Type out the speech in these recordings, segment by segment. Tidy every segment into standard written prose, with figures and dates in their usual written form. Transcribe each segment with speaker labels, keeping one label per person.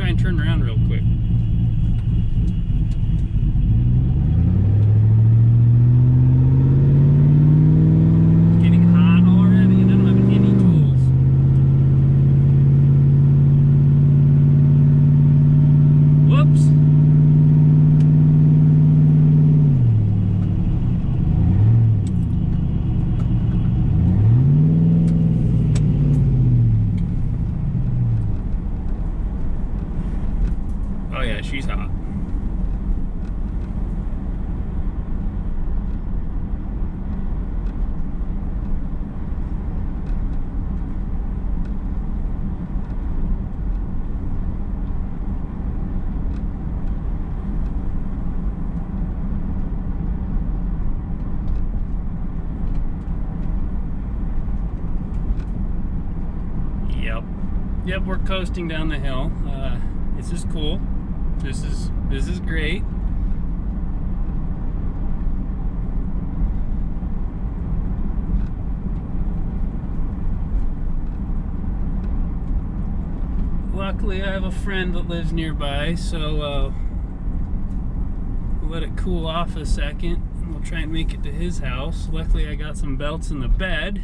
Speaker 1: try and turn around real quick. It's getting hot already and I don't have any tools. Whoops. Oh yeah, she's hot. Yep, we're coasting down the hill. This is cool. This is great. Luckily, I have a friend that lives nearby, so we'll let it cool off a second, and we'll try and make it to his house. Luckily, I got some belts in the bed.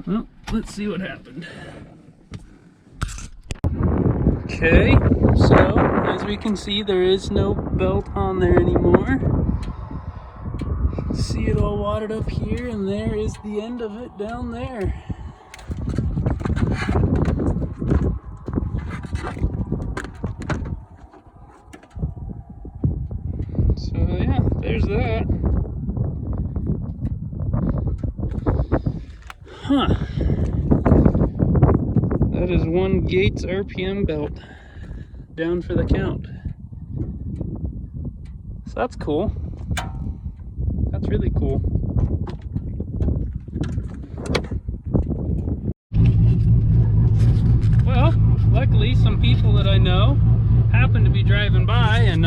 Speaker 1: Well, let's see what happened. Okay, so as we can see, there is no belt on there anymore. See it all wadded up here, and there is the end of it down there. So yeah, there's that. Huh. That is one Gates RPM belt down for the count. So that's cool. That's really cool. Well, luckily some people that I know happened to be driving by and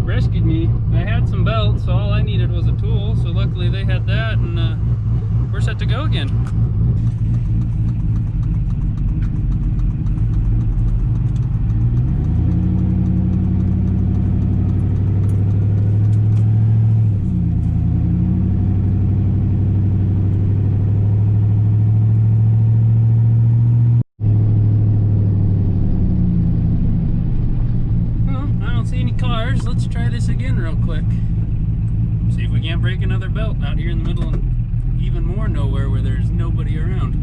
Speaker 1: rescued me. I had some belts, so all I needed was a tool, so luckily they had that, and we're set to go again. Let's try this again real quick. See if we can't break another belt out here in the middle of even more nowhere where there's nobody around.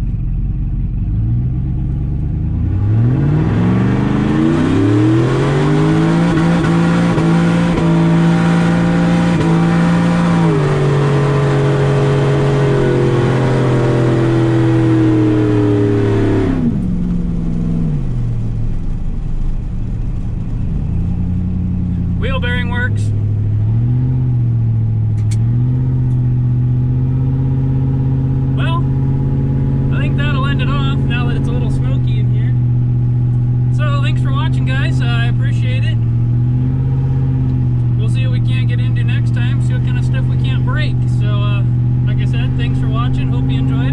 Speaker 1: Wheel bearing works. Well, I think that'll end it off now that it's a little smoky in here. So thanks for watching, guys. I appreciate it. We'll see what we can't get into next time, see what kind of stuff we can't break. So like I said, thanks for watching. Hope you enjoyed.